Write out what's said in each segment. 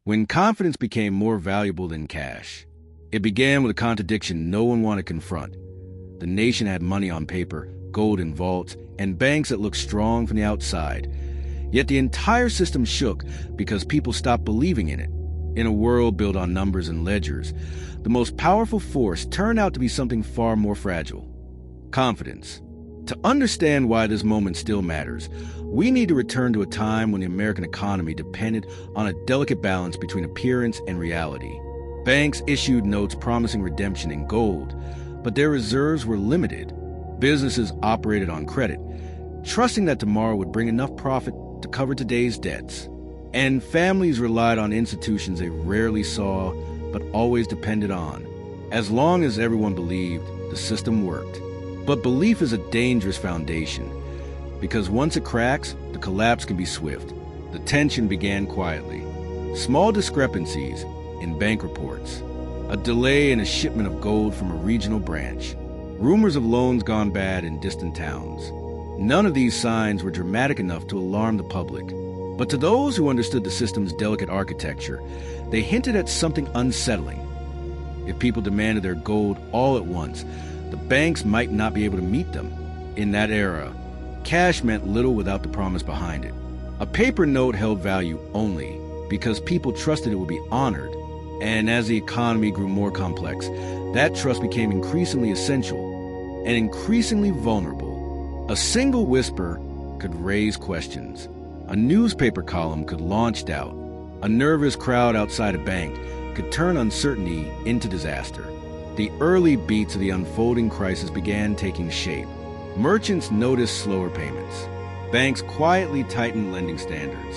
when confidence became more valuable than cash. It began with a contradiction no one wanted to confront. The nation had money on paper, gold in vaults, and banks that looked strong from the outside. Yet the entire system shook because people stopped believing in it. In a world built on numbers and ledgers, the most powerful force turned out to be something far more fragile: confidence. To understand why this moment still matters, we need to return to a time when the American economy depended on a delicate balance between appearance and reality. Banks issued notes promising redemption in gold, but their reserves were limited. Businesses operated on credit, trusting that tomorrow would bring enough profit to cover today's debts. And families relied on institutions they rarely saw, but always depended on. As long as everyone believed, the system worked. But belief is a dangerous foundation, because once it cracks, the collapse can be swift. The tension began quietly. Small discrepancies in bank reports, a delay in a shipment of gold from a regional branch, rumors of loans gone bad in distant towns. None of these signs were dramatic enough to alarm the public. But to those who understood the system's delicate architecture, they hinted at something unsettling. If people demanded their gold all at once, the banks might not be able to meet them. In that era, cash meant little without the promise behind it. A paper note held value only because people trusted it would be honored. And as the economy grew more complex, that trust became increasingly essential and increasingly vulnerable. A single whisper could raise questions. A newspaper column could launch doubt. A nervous crowd outside a bank could turn uncertainty into disaster. The early beats of the unfolding crisis began taking shape. Merchants noticed slower payments. Banks quietly tightened lending standards.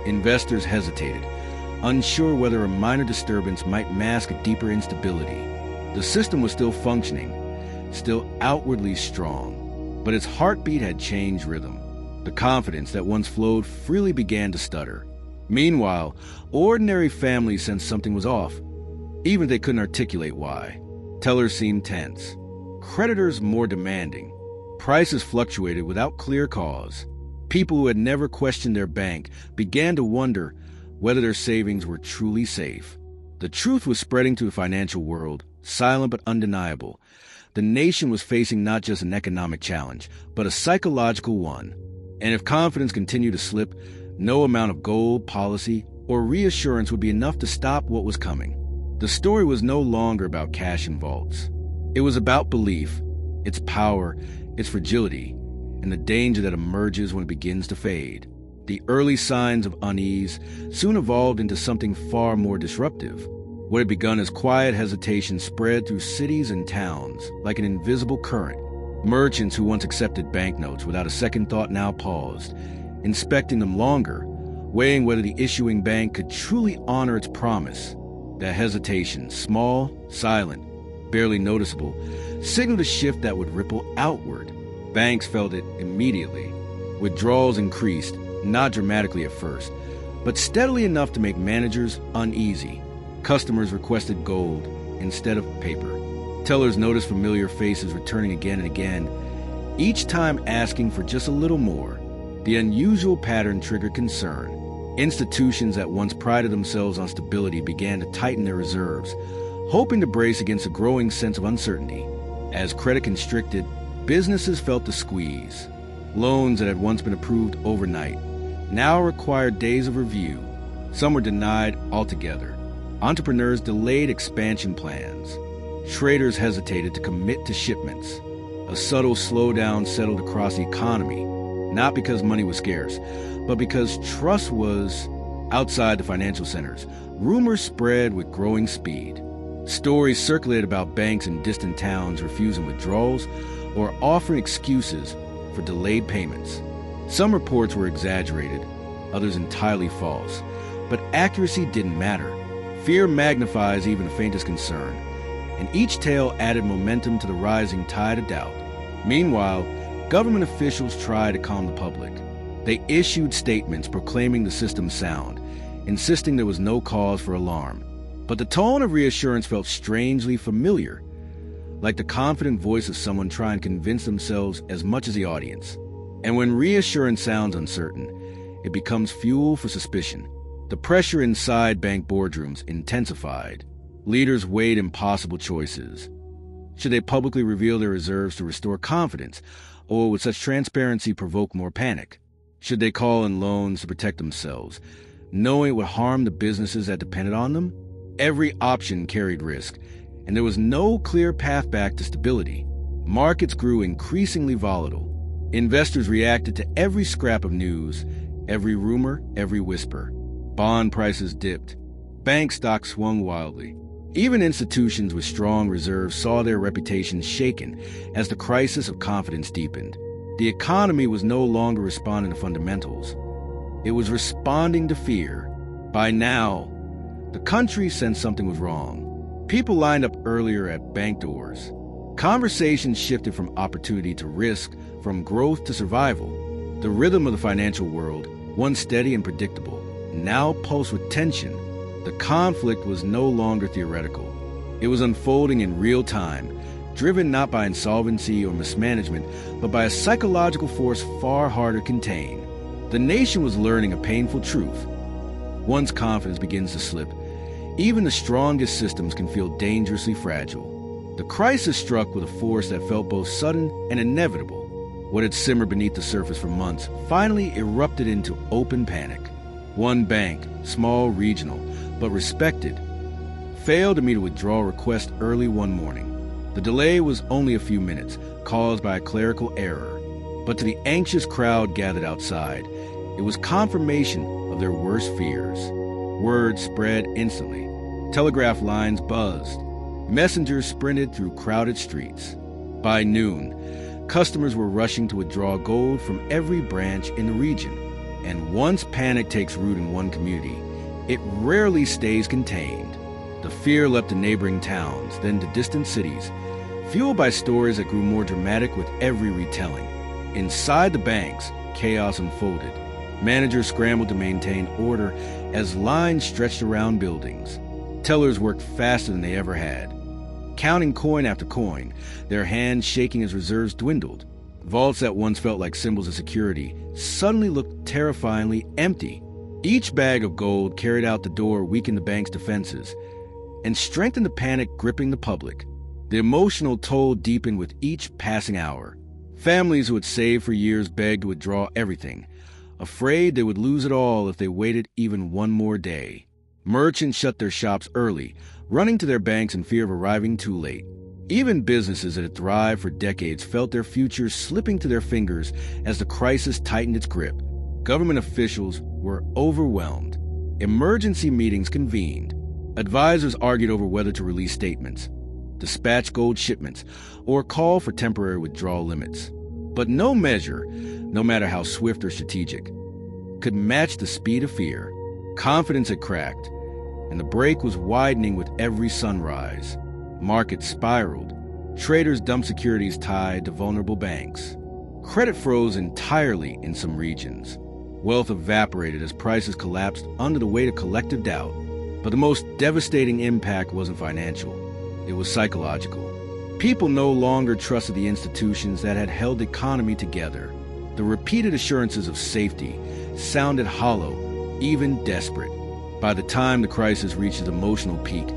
Investors hesitated, unsure whether a minor disturbance might mask a deeper instability. The system was still functioning, still outwardly strong, but its heartbeat had changed rhythm. The confidence that once flowed freely began to stutter. Meanwhile, ordinary families sensed something was off, even if they couldn't articulate why. Tellers seemed tense, creditors more demanding. Prices fluctuated without clear cause. People who had never questioned their bank began to wonder whether their savings were truly safe. The truth was spreading to the financial world, silent but undeniable. The nation was facing not just an economic challenge, but a psychological one. And if confidence continued to slip, no amount of gold, policy, or reassurance would be enough to stop what was coming. The story was no longer about cash and vaults. It was about belief, its power, its fragility, and the danger that emerges when it begins to fade. The early signs of unease soon evolved into something far more disruptive. What had begun as quiet hesitation spread through cities and towns like an invisible current. Merchants who once accepted banknotes without a second thought now paused, inspecting them longer, weighing whether the issuing bank could truly honor its promise. That hesitation, small, silent, barely noticeable, signaled a shift that would ripple outward. Banks felt it immediately. Withdrawals increased, not dramatically at first, but steadily enough to make managers uneasy. Customers requested gold instead of paper. Tellers noticed familiar faces returning again and again, each time asking for just a little more. The unusual pattern triggered concern. Institutions that once prided themselves on stability began to tighten their reserves, hoping to brace against a growing sense of uncertainty. As credit constricted, businesses felt the squeeze. Loans that had once been approved overnight now required days of review. Some were denied altogether. Entrepreneurs delayed expansion plans. Traders hesitated to commit to shipments. A subtle slowdown settled across the economy, not because money was scarce, but because trust was outside the financial centers. Rumors spread with growing speed. Stories circulated about banks in distant towns refusing withdrawals or offering excuses for delayed payments. Some reports were exaggerated, others entirely false. But accuracy didn't matter. Fear magnifies even the faintest concern, and each tale added momentum to the rising tide of doubt. Meanwhile, government officials tried to calm the public. They issued statements proclaiming the system sound, insisting there was no cause for alarm. But the tone of reassurance felt strangely familiar, like the confident voice of someone trying to convince themselves as much as the audience. And when reassurance sounds uncertain, it becomes fuel for suspicion. The pressure inside bank boardrooms intensified. Leaders weighed impossible choices. Should they publicly reveal their reserves to restore confidence, or would such transparency provoke more panic? Should they call in loans to protect themselves, knowing it would harm the businesses that depended on them? Every option carried risk, and there was no clear path back to stability. Markets grew increasingly volatile. Investors reacted to every scrap of news, every rumor, every whisper. Bond prices dipped. Bank stocks swung wildly. Even institutions with strong reserves saw their reputations shaken as the crisis of confidence deepened. The economy was no longer responding to fundamentals. It was responding to fear. By now, the country sensed something was wrong. People lined up earlier at bank doors. Conversations shifted from opportunity to risk, from growth to survival. The rhythm of the financial world, once steady and predictable, now pulsed with tension. The conflict was no longer theoretical. It was unfolding in real time, driven not by insolvency or mismanagement, but by a psychological force far harder to contain. The nation was learning a painful truth. Once confidence begins to slip, even the strongest systems can feel dangerously fragile. The crisis struck with a force that felt both sudden and inevitable. What had simmered beneath the surface for months finally erupted into open panic. One bank, small, regional, but respected, failed to meet a withdrawal request early one morning. The delay was only a few minutes, caused by a clerical error. But to the anxious crowd gathered outside, it was confirmation of their worst fears. Word spread instantly. Telegraph lines buzzed. Messengers sprinted through crowded streets. By noon, customers were rushing to withdraw gold from every branch in the region. And once panic takes root in one community, it rarely stays contained. The fear leapt to neighboring towns, then to distant cities, fueled by stories that grew more dramatic with every retelling. Inside the banks, chaos unfolded. Managers scrambled to maintain order as lines stretched around buildings. Tellers worked faster than they ever had, counting coin after coin, their hands shaking as reserves dwindled. Vaults that once felt like symbols of security suddenly looked terrifyingly empty. Each bag of gold carried out the door weakened the bank's defenses and strengthened the panic gripping the public. The emotional toll deepened with each passing hour. Families who had saved for years begged to withdraw everything, afraid they would lose it all if they waited even one more day. Merchants shut their shops early, running to their banks in fear of arriving too late. Even businesses that had thrived for decades felt their futures slipping through their fingers as the crisis tightened its grip. Government officials were overwhelmed. Emergency meetings convened. Advisors argued over whether to release statements, dispatch gold shipments, or call for temporary withdrawal limits. But no measure, no matter how swift or strategic, could match the speed of fear. Confidence had cracked, and the break was widening with every sunrise. Markets spiraled. Traders dumped securities tied to vulnerable banks. Credit froze entirely in some regions. Wealth evaporated as prices collapsed under the weight of collective doubt. But the most devastating impact wasn't financial. It was psychological. People no longer trusted the institutions that had held the economy together. The repeated assurances of safety sounded hollow, even desperate. By the time the crisis reached its emotional peak,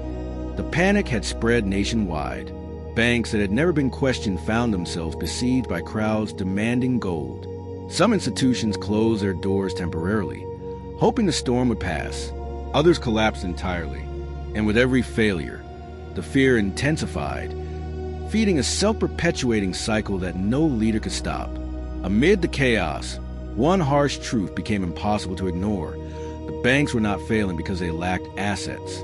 the panic had spread nationwide. Banks that had never been questioned found themselves besieged by crowds demanding gold. Some institutions closed their doors temporarily, hoping the storm would pass. Others collapsed entirely, and with every failure, the fear intensified, feeding a self-perpetuating cycle that no leader could stop. Amid the chaos, one harsh truth became impossible to ignore. The banks were not failing because they lacked assets.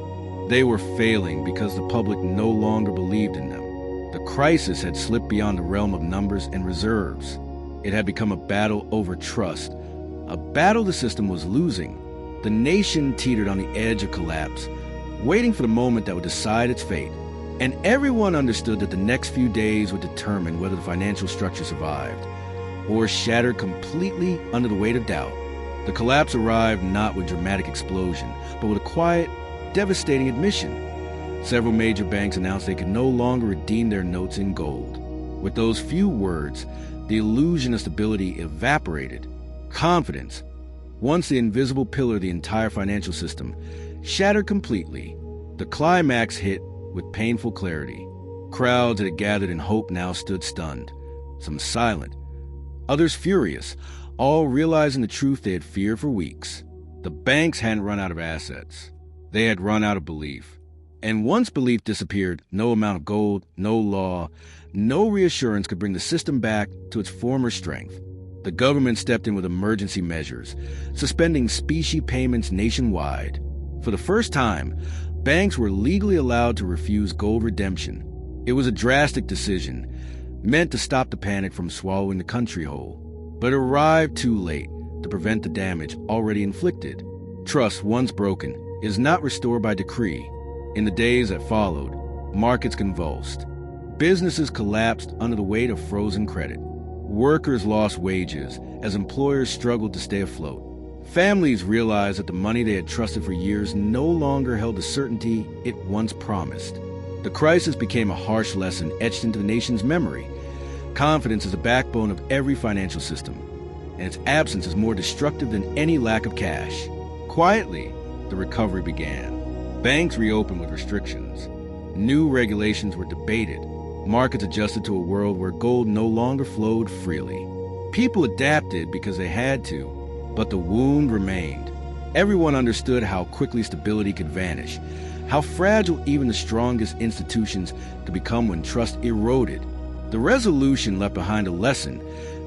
They were failing because the public no longer believed in them. The crisis had slipped beyond the realm of numbers and reserves. It had become a battle over trust, a battle the system was losing. The nation teetered on the edge of collapse, waiting for the moment that would decide its fate. And everyone understood that the next few days would determine whether the financial structure survived or shattered completely under the weight of doubt. The collapse arrived not with dramatic explosion, but with a quiet, devastating admission. Several major banks announced they could no longer redeem their notes in gold. With those few words, the illusion of stability evaporated. Confidence, Once the invisible pillar of the entire financial system shattered completely, the climax hit with painful clarity. Crowds that had gathered in hope now stood stunned, some silent, others furious, all realizing the truth they had feared for weeks. The banks hadn't run out of assets. They had run out of belief. And once belief disappeared, no amount of gold, no law, no reassurance could bring the system back to its former strength. The government stepped in with emergency measures, suspending specie payments nationwide. For the first time, banks were legally allowed to refuse gold redemption. It was a drastic decision, meant to stop the panic from swallowing the country whole. But it arrived too late to prevent the damage already inflicted. Trust, once broken, is not restored by decree. In the days that followed, markets convulsed. Businesses collapsed under the weight of frozen credit. Workers lost wages as employers struggled to stay afloat. Families realized that the money they had trusted for years no longer held the certainty it once promised. The crisis became a harsh lesson etched into the nation's memory. Confidence is the backbone of every financial system, and its absence is more destructive than any lack of cash. Quietly, the recovery began. Banks reopened with restrictions. New regulations were debated. Markets adjusted to a world where gold no longer flowed freely. People adapted because they had to, but the wound remained. Everyone understood how quickly stability could vanish, how fragile even the strongest institutions could become when trust eroded. The resolution left behind a lesson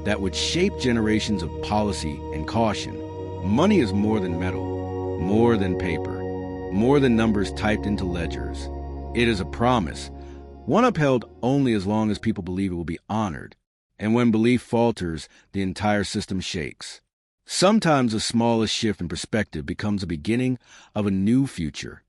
that would shape generations of policy and caution. Money is more than metal, more than paper, more than numbers typed into ledgers. It is a promise, one upheld only as long as people believe it will be honored. And when belief falters, the entire system shakes. Sometimes the smallest shift in perspective becomes the beginning of a new future.